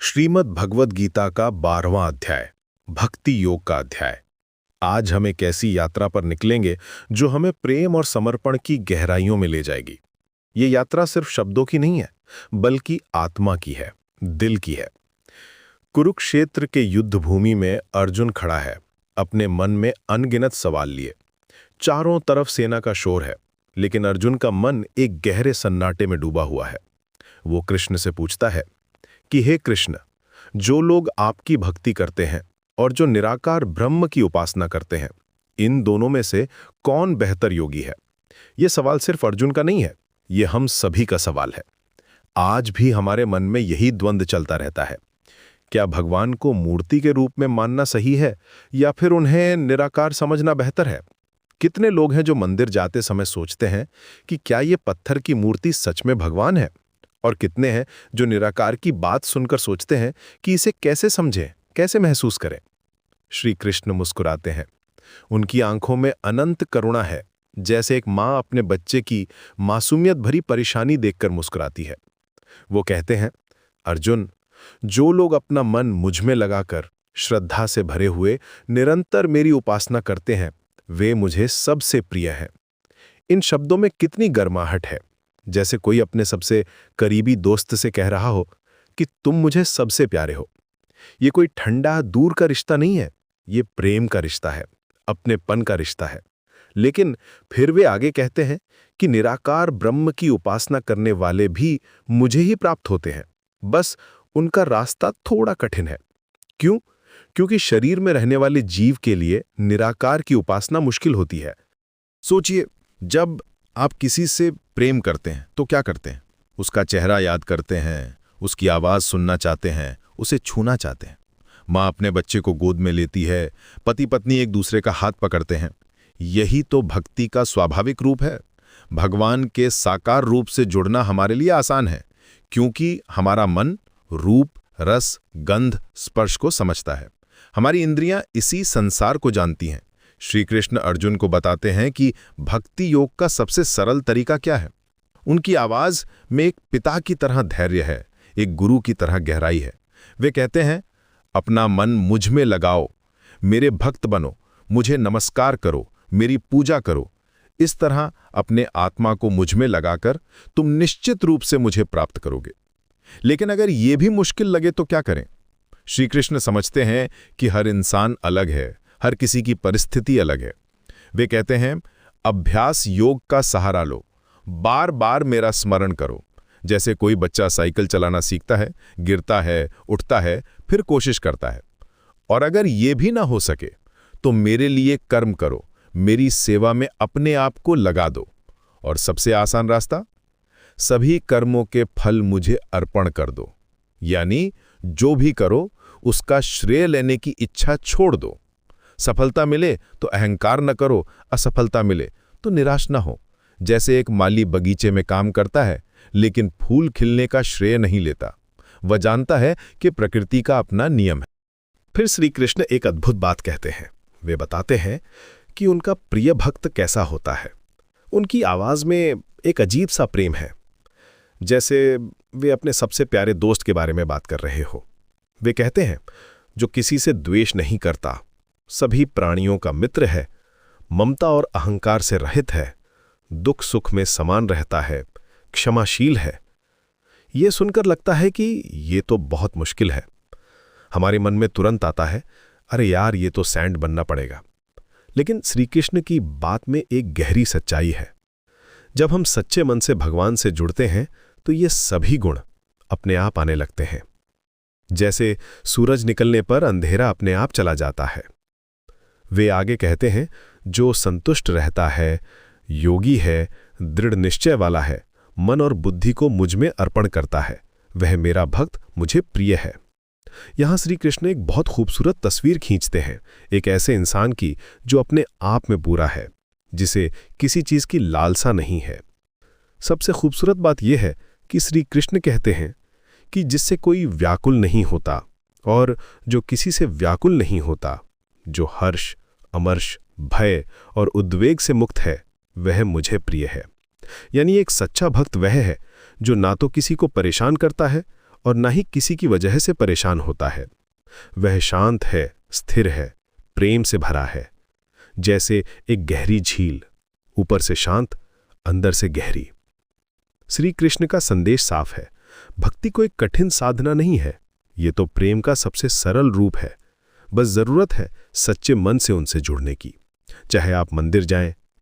श्रीमद् भगवद गीता का 12वां अध्याय भक्ति योग का अध्याय। आज हम एक ऐसी यात्रा पर निकलेंगे जो हमें प्रेम और समर्पण की गहराइयों में ले जाएगी। ये यात्रा सिर्फ शब्दों की नहीं है, बल्कि आत्मा की है, दिल की है। कुरुक्षेत्र के युद्ध भूमि में अर्जुन खड़ा है, अपने मन में अनगिनत सवाल लिए। चारों तरफ सेना का शोर है, लेकिन अर्जुन का मन एक गहरे सन्नाटे में डूबा हुआ है। वो कृष्ण से पूछता है कि हे कृष्ण, जो लोग आपकी भक्ति करते हैं और जो निराकार ब्रह्म की उपासना करते हैं, इन दोनों में से कौन बेहतर योगी है? यह सवाल सिर्फ अर्जुन का नहीं है, ये हम सभी का सवाल है। आज भी हमारे मन में यही द्वंद्व चलता रहता है। क्या भगवान को मूर्ति के रूप में मानना सही है या फिर उन्हें निराकार समझना बेहतर है? कितने लोग हैं जो मंदिर जाते समय सोचते हैं कि क्या ये पत्थर की मूर्ति सच में भगवान है, और कितने हैं जो निराकार की बात सुनकर सोचते हैं कि इसे कैसे समझें, कैसे महसूस करें। श्री कृष्ण मुस्कुराते हैं। उनकी आंखों में अनंत करुणा है, जैसे एक माँ अपने बच्चे की मासूमियत भरी परेशानी देखकर मुस्कुराती है। वो कहते हैं, अर्जुन, जो लोग अपना मन मुझ में लगाकर श्रद्धा से भरे हुए निरंतर मेरी उपासना करते हैं, वे मुझे सबसे प्रिय हैं। इन शब्दों में कितनी गर्माहट है, जैसे कोई अपने सबसे करीबी दोस्त से कह रहा हो कि तुम मुझे सबसे प्यारे हो। ये कोई ठंडा दूर का रिश्ता नहीं है, ये प्रेम का रिश्ता है, अपनेपन का रिश्ता है। लेकिन फिर वे आगे कहते हैं कि निराकार ब्रह्म की उपासना करने वाले भी मुझे ही प्राप्त होते हैं, बस उनका रास्ता थोड़ा कठिन है। क्यों? क्योंकि शरीर में रहने वाले जीव के लिए निराकार की उपासना मुश्किल होती है। सोचिए, जब आप किसी से प्रेम करते हैं तो क्या करते हैं? उसका चेहरा याद करते हैं, उसकी आवाज़ सुनना चाहते हैं, उसे छूना चाहते हैं। माँ अपने बच्चे को गोद में लेती है, पति पत्नी एक दूसरे का हाथ पकड़ते हैं। यही तो भक्ति का स्वाभाविक रूप है। भगवान के साकार रूप से जुड़ना हमारे लिए आसान है, क्योंकि हमारा मन रूप, रस, गंध, स्पर्श को समझता है। हमारी इंद्रियां इसी संसार को जानती हैं। श्री कृष्ण अर्जुन को बताते हैं कि भक्ति योग का सबसे सरल तरीका क्या है। उनकी आवाज में एक पिता की तरह धैर्य है, एक गुरु की तरह गहराई है। वे कहते हैं, अपना मन मुझ में लगाओ, मेरे भक्त बनो, मुझे नमस्कार करो, मेरी पूजा करो। इस तरह अपने आत्मा को मुझ में लगाकर तुम निश्चित रूप से मुझे प्राप्त करोगे। लेकिन अगर यह भी मुश्किल लगे तो क्या करें? श्री कृष्ण समझते हैं कि हर इंसान अलग है, हर किसी की परिस्थिति अलग है। वे कहते हैं, अभ्यास योग का सहारा लो, बार बार मेरा स्मरण करो। जैसे कोई बच्चा साइकिल चलाना सीखता है, गिरता है, उठता है, फिर कोशिश करता है। और अगर ये भी ना हो सके तो मेरे लिए कर्म करो, मेरी सेवा में अपने आप को लगा दो। और सबसे आसान रास्ता, सभी कर्मों के फल मुझे अर्पण कर दो। यानी जो भी करो उसका श्रेय लेने की इच्छा छोड़ दो। सफलता मिले तो अहंकार न करो, असफलता मिले तो निराश न हो। जैसे एक माली बगीचे में काम करता है, लेकिन फूल खिलने का श्रेय नहीं लेता। वह जानता है कि प्रकृति का अपना नियम है। फिर श्री कृष्ण एक अद्भुत बात कहते हैं। वे बताते हैं कि उनका प्रिय भक्त कैसा होता है। उनकी आवाज में एक अजीब सा प्रेम है, जैसे वे अपने सबसे प्यारे दोस्त के बारे में बात कर रहे हो। वे कहते हैं, जो किसी से द्वेष नहीं करता, सभी प्राणियों का मित्र है, ममता और अहंकार से रहित है, दुख सुख में समान रहता है, क्षमाशील है। ये सुनकर लगता है कि ये तो बहुत मुश्किल है। हमारे मन में तुरंत आता है, अरे यार, ये तो सैंड बनना पड़ेगा। लेकिन श्री कृष्ण की बात में एक गहरी सच्चाई है। जब हम सच्चे मन से भगवान से जुड़ते हैं तो ये सभी गुण अपने आप आने लगते हैं। जैसे सूरज निकलने पर अंधेरा अपने आप चला जाता है। वे आगे कहते हैं, जो संतुष्ट रहता है, योगी है, दृढ़ निश्चय वाला है, मन और बुद्धि को मुझ में अर्पण करता है, वह मेरा भक्त मुझे प्रिय है। यहां श्री कृष्ण एक बहुत खूबसूरत तस्वीर खींचते हैं, एक ऐसे इंसान की जो अपने आप में पूरा है, जिसे किसी चीज की लालसा नहीं है। सबसे खूबसूरत बात यह है कि श्री कृष्ण कहते हैं कि जिससे कोई व्याकुल नहीं होता और जो किसी से व्याकुल नहीं होता, जो हर्ष, अमर्ष, भय और उद्वेग से मुक्त है, वह मुझे प्रिय है। यानी एक सच्चा भक्त वह है जो ना तो किसी को परेशान करता है और न ही किसी की वजह से परेशान होता है। वह शांत है, स्थिर है, प्रेम से भरा है, जैसे एक गहरी झील, ऊपर से शांत, अंदर से गहरी। श्री कृष्ण का संदेश साफ है, भक्ति कोई कठिन साधना नहीं है, ये तो प्रेम का सबसे सरल रूप है। बस जरूरत है सच्चे मन से उनसे जुड़ने की। चाहे आप मंदिर जाएं,